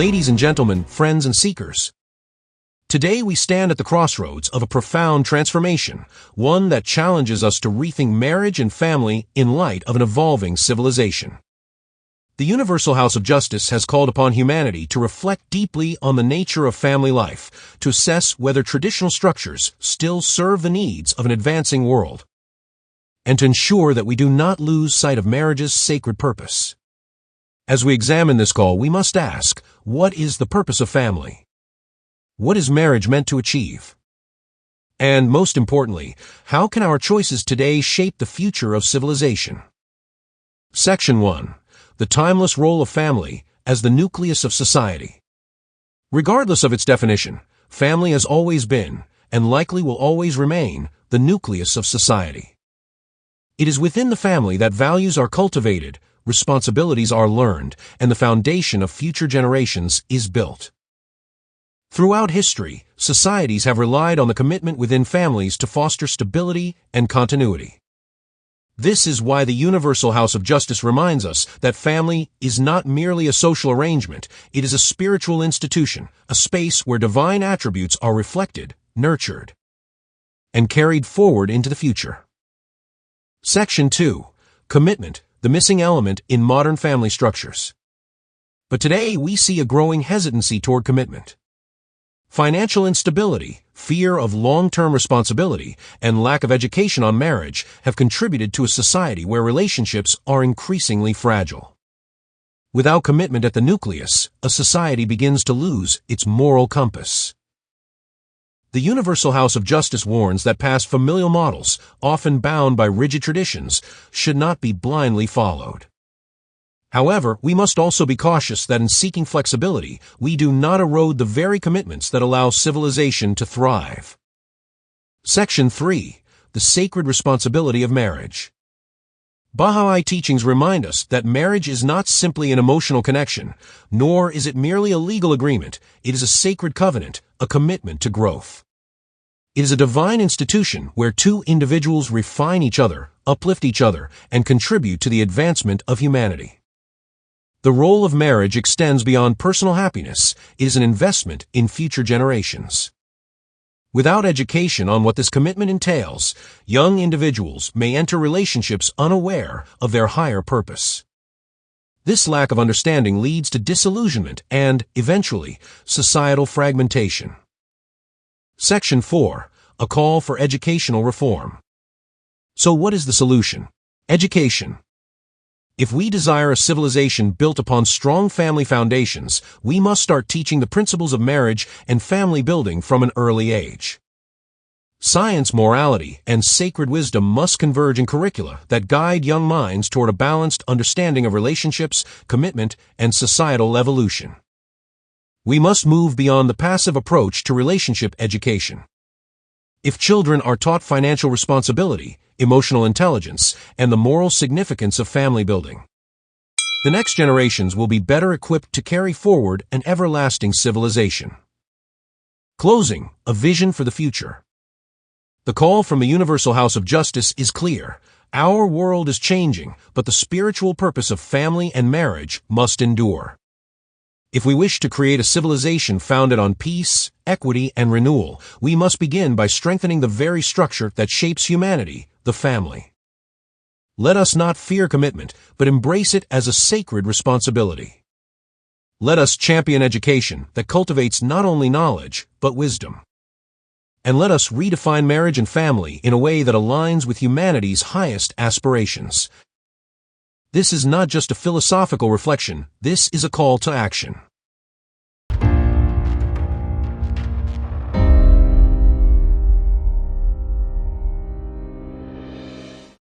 Ladies and gentlemen, friends and seekers, today we stand at the crossroads of a profound transformation, one that challenges us to rethink marriage and family in light of an evolving civilization. The Universal House of Justice has called upon humanity to reflect deeply on the nature of family life, to assess whether traditional structures still serve the needs of an advancing world, and to ensure that we do not lose sight of marriage's sacred purpose. As we examine this call, we must ask, what is the purpose of family? What is marriage meant to achieve? And most importantly, how can our choices today shape the future of civilization? Section 1. The timeless role of family as the nucleus of society. Regardless of its definition, family has always been, and likely will always remain, the nucleus of society. It is within the family that values are cultivated, responsibilities are learned, and the foundation of future generations is built. Throughout history, societies have relied on the commitment within families to foster stability and continuity. This is why the Universal House of Justice reminds us that family is not merely a social arrangement, it is a spiritual institution, a space where divine attributes are reflected, nurtured, and carried forward into the future. Section 2. Commitment, the missing element in modern family structures. But today we see a growing hesitancy toward commitment. Financial instability, fear of long-term responsibility, and lack of education on marriage have contributed to a society where relationships are increasingly fragile. Without commitment at the nucleus, a society begins to lose its moral compass. The Universal House of Justice warns that past familial models, often bound by rigid traditions, should not be blindly followed. However, we must also be cautious that in seeking flexibility, we do not erode the very commitments that allow civilization to thrive. Section 3. The sacred responsibility of marriage. Bahá'í teachings remind us that marriage is not simply an emotional connection, nor is it merely a legal agreement. It is a sacred covenant, a commitment to growth. It is a divine institution where two individuals refine each other, uplift each other, and contribute to the advancement of humanity. The role of marriage extends beyond personal happiness. It is an investment in future generations. Without education on what this commitment entails, young individuals may enter relationships unaware of their higher purpose. This lack of understanding leads to disillusionment and, eventually, societal fragmentation. Section 4. A call for educational reform. So what is the solution? Education. If we desire a civilization built upon strong family foundations, we must start teaching the principles of marriage and family building from an early age. Science, morality, and sacred wisdom must converge in curricula that guide young minds toward a balanced understanding of relationships, commitment, and societal evolution. We must move beyond the passive approach to relationship education. If children are taught financial responsibility, emotional intelligence, and the moral significance of family building, the next generations will be better equipped to carry forward an everlasting civilization. Closing, a vision for the future. The call from the Universal House of Justice is clear. Our world is changing, but the spiritual purpose of family and marriage must endure. If we wish to create a civilization founded on peace, equity, and renewal, we must begin by strengthening the very structure that shapes humanity, the family. Let us not fear commitment, but embrace it as a sacred responsibility. Let us champion education that cultivates not only knowledge, but wisdom. And let us redefine marriage and family in a way that aligns with humanity's highest aspirations. This is not just a philosophical reflection, this is a call to action.